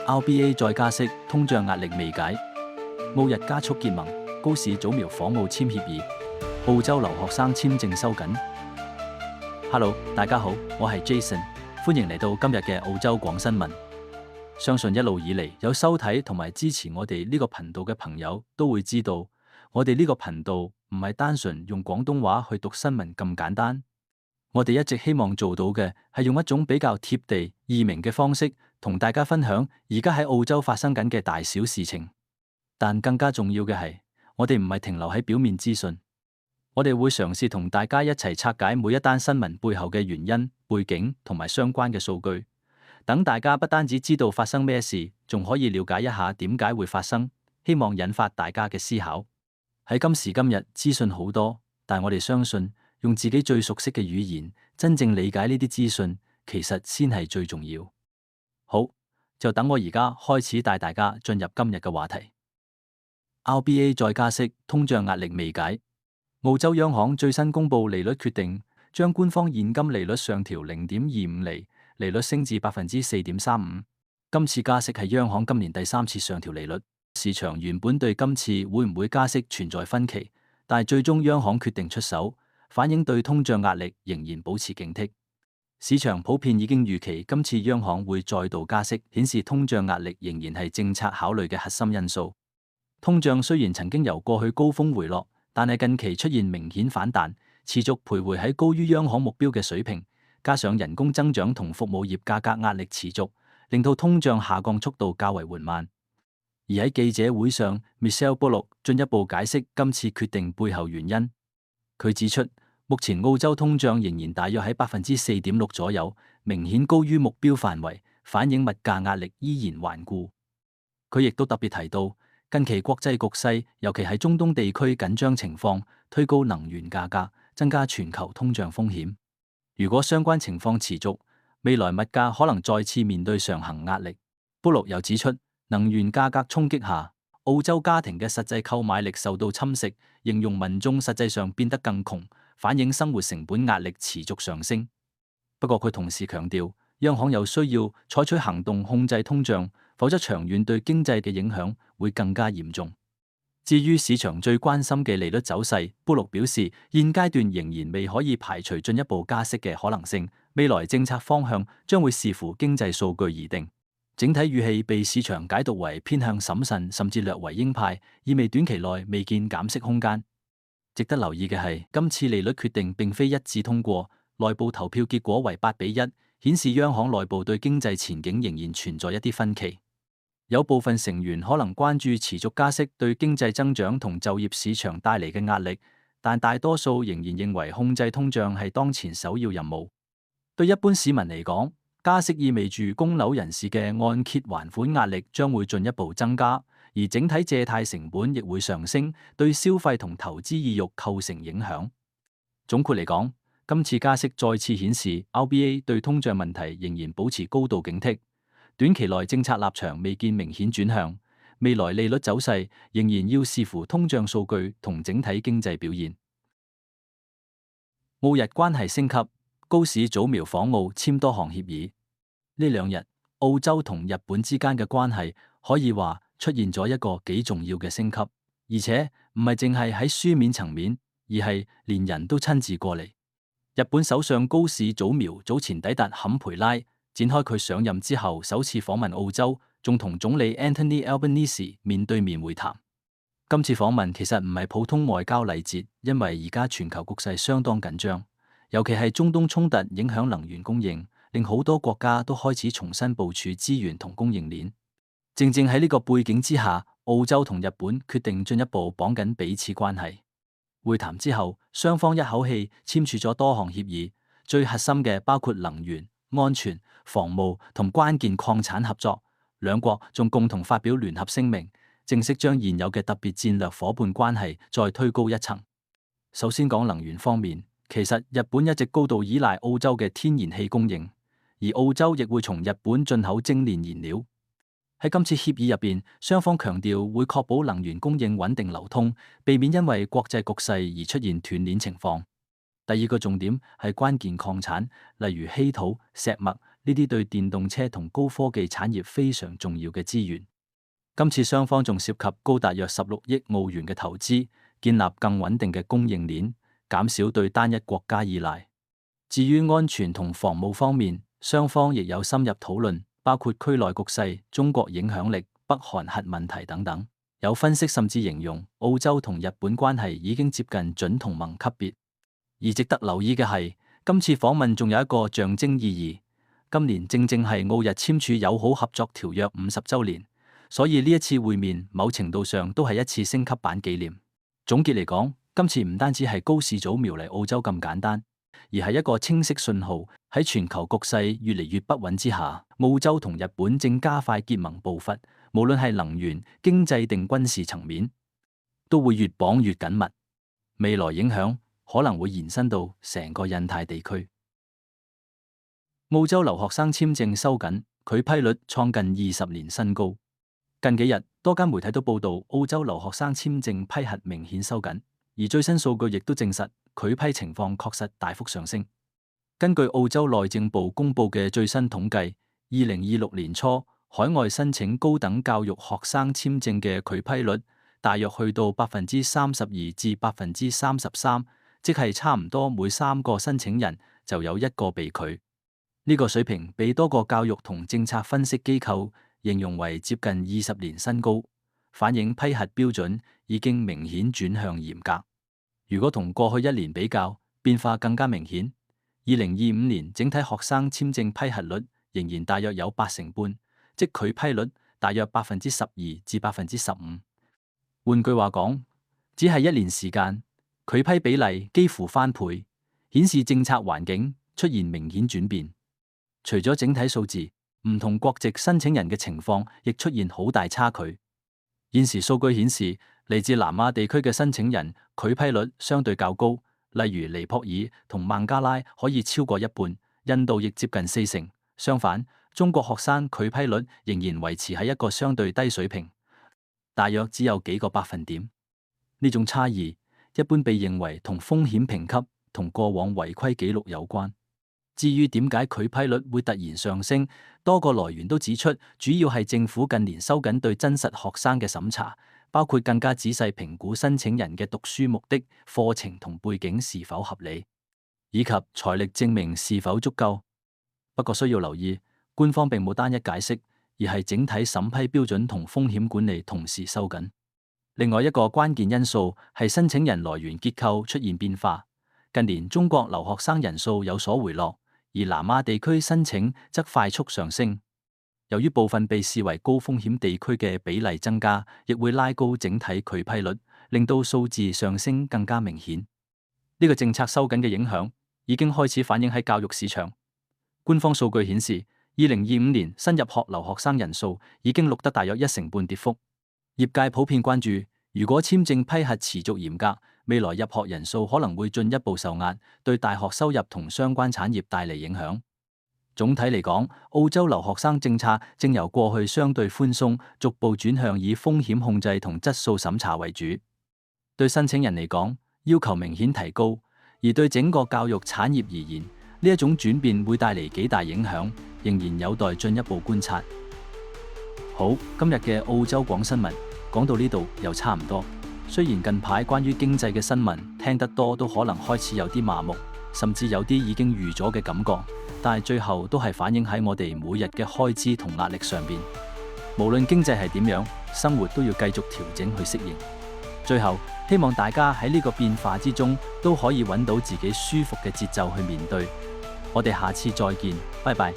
RBA 再加息，通脹壓力未解，澳日加速結盟，高市早苗訪澳簽協議，澳洲留學生簽證收緊。Hello， 大家好，我係 Jason， 歡迎嚟到今日嘅澳洲廣新聞。相信一路以嚟有收睇同埋支持我哋呢個頻道嘅朋友都會知道，我哋呢個頻道唔係單純用廣東話去讀新聞咁簡單。我哋一直希望做到嘅係用一種比較貼地易明嘅方式，同大家分享而家喺澳洲發生緊嘅大小事情。但更加重要嘅係，我哋唔係停留喺表面資訊，我哋會嘗試同大家一齊拆解每一單新聞背後嘅原因、背景同埋相關嘅數據，等大家不單止知道發生咩事，仲可以了解一下點解會發生，希望引發大家嘅思考。喺今時今日，資訊好多，但我哋相信，用自己最熟悉嘅語言，真正理解呢啲資訊，其實先係最重要。好，就等我而家開始帶大家進入今日嘅話題。RBA 再加息，通脹壓力未解。澳洲央行最新公布利率決定，將官方現金利率上調0.25厘，利率升至4.35%。今次加息係央行今年第3次上調利率。市場原本對今次會唔會加息存在分歧，但係最終央行決定出手，反映對通脹壓力仍然保持警惕。市場普遍已經預期今次央行會再度加息，顯示通脹壓力仍然係政策考慮嘅核心因素。通脹雖然曾經由過去高峰回落，但係近期出現明顯反彈，持續徘徊喺高於央行目標嘅水平。加上人工增長同服務業價格壓力持續，令到通脹下降速度較為緩慢。而喺記者會上 ，Michelle Bullock 進一步解釋今次決定背後原因。佢指出，目前澳洲通脹仍然大約喺4.6%左右，明顯高於目標範圍，反映物價壓力依然頑固。佢亦都特別提到，近期國際局勢，尤其係中東地區緊張情況，推高能源價格，增加全球通脹風險。如果相關情況持續，未來物價可能再次面對上行壓力。Bullock又指出，能源價格衝擊下，澳洲家庭嘅實際購買力受到侵蝕，形容民眾實際上變得更窮，反映生活成本壓力持續上升。不過佢同時強調，央行有需要採取行動控制通脹，否則長遠對經濟嘅影響會更加嚴重。至於市場最關心嘅利率走勢，Bullock表示，現階段仍然未可以排除進一步加息嘅可能性，未來政策方向將會視乎經濟數據而定。整體語氣被市場解讀為偏向審慎，甚至略為鷹派，意味短期內未見減息空間。值得留意嘅係，今次利率決定並非一致通過，內部投票結果為8:1，顯示央行內部對經濟前景仍然存在一啲分歧。有部分成員可能關注持續加息對經濟增長同就業市場帶嚟嘅壓力，但大多數仍然認為控制通脹係當前首要任務。對一般市民嚟講，加息意味住供樓人士嘅按揭還款壓力將會進一步增加，而整體借貸成本亦會上升，對消費同投資意欲構成影響。總括嚟講，今次加息再次顯示 RBA 對通脹問題仍然保持高度警惕，短期內政策立場未見明顯轉向，未來利率走勢仍然要視乎通脹數據同整體經濟表現。澳日關係升級，高市早苗訪澳簽多項協議。呢兩日，澳洲同日本之間嘅關係可以話出現咗一個幾重要嘅升級，而且唔係淨係喺書面層面，而係連人都親自過嚟。日本首相高市早苗早前抵達坎培拉，展開佢上任之後首次訪問澳洲，仲同總理 Anthony Albanese 面對面會談。今次訪問其實唔係普通外交禮節，因為而家全球局勢相當緊張，尤其係中東衝突影響能源供應，令好多國家都開始重新部署資源同供應鏈。正正喺呢個背景之下，澳洲同日本決定進一步綁緊彼此關係。會談之後，雙方一口氣簽署咗多項協議，最核心嘅包括能源、安全、防務同關鍵礦產合作。兩國仲共同發表聯合聲明，正式將現有嘅特別戰略夥伴關係再推高一層。首先講能源方面，其實日本一直高度依賴澳洲嘅天然氣供應，而澳洲亦會從日本進口精煉燃料。喺今次協議入邊，雙方強調會確保能源供應穩定流通，避免因為國際局勢而出現斷鏈情況。第二個重點係關鍵礦產，例如稀土、石墨、呢啲對電動車同高科技產業非常重要嘅資源。今次雙方仲涉及高達約16億澳元嘅投資，建立更穩定嘅供應鏈，減少對單一國家依賴。至於安全同防務方面，雙方亦有深入討論，包括區內局勢、中國影響力、北韓核問題等等。有分析甚至形容澳洲同日本關係已經接近準同盟級別。而值得留意嘅係，今次訪問仲有一個象徵意義。今年正正係澳日簽署友好合作條約50週年，所以呢一次會面某程度上都係一次升級版紀念。總結嚟講，今次唔單止係高市早苗嚟澳洲咁簡單，而係一個清晰信號，喺全球局勢越嚟越不穩之下，澳洲同日本正加快結盟步伐，無論係能源、經濟定軍事層面，都會越綁越緊密。未來影響可能會延伸到成個印太地區。澳洲留學生簽證收緊，拒批率創近20年新高。近幾日，多間媒體都報道澳洲留學生簽證批核明顯收緊，而最新數據亦都證實拒批情況確實大幅上升。根據澳洲內政部公布嘅最新統計，2026年初海外申請高等教育學生簽證嘅拒批率大約去到32%至33%，即係差唔多每3個申請人就有1個被拒。呢個水平被多個教育同政策分析機構形容為接近20年新高，反映批核標準已經明顯轉向嚴格。如果同過去1年比較，變化更加明顯。2025年整體學生簽證批核率仍然大約有80%，即拒批率大約12%至15%。換句話講，只係1年時間，拒批比例幾乎翻倍，顯示政策環境出現明顯轉變。除咗整體數字，唔同國籍申請人嘅情況亦出現好大差距。現時數據顯示，嚟自南亞地區嘅申請人拒批率相對較高，例如尼泊爾同孟加拉可以超過一半，印度亦接近40%。相反，中國學生拒批率仍然維持喺一個相對低水平，大約只有幾個百分點。呢種差異一般被認為同風險評級同過往違規記錄有關。至於點解拒批率會突然上升，多個來源都指出，主要係政府近年收緊對真實學生嘅審查，包括更加仔細評估申請人嘅讀書目的、課程同背景是否合理，以及財力證明是否足夠。不過需要留意，官方並冇單一解釋，而係整體審批標準同風險管理同時收緊。另外一個關鍵因素係申請人來源結構出現變化，近年中國留學生人數有所回落，而南亞地區申請則快速上升。由於部分被視為高風險地區嘅比例增加，亦會拉高整體拒批率，令到數字上升更加明顯。呢個政策收緊嘅影響已經開始反映喺教育市場。官方數據顯示，2025年新入學留學生人數已經錄得大約1成半跌幅。業界普遍關注，如果簽證批核持續嚴格，未來入學人數可能會進一步受壓，對大學收入同相關產業帶嚟影響。總體嚟講，澳洲留學生政策正由過去相對寬鬆，逐步轉向以風險控制同質素審查為主。對申請人嚟講，要求明顯提高；而對整個教育產業而言，呢一種轉變會帶嚟幾大影響，仍然有待進一步觀察。好，今日嘅澳洲廣新聞講到呢度又差唔多。雖然近排關於經濟嘅新聞聽得多，都可能開始有啲麻木，甚至有啲已經預咗嘅感覺，但係最後都係反映喺我哋每日嘅開支同壓力上邊。無論經濟係點樣，生活都要繼續調整去適應。最後，希望大家喺呢個變化之中都可以揾到自己舒服嘅節奏去面對。我哋下次再見，拜拜。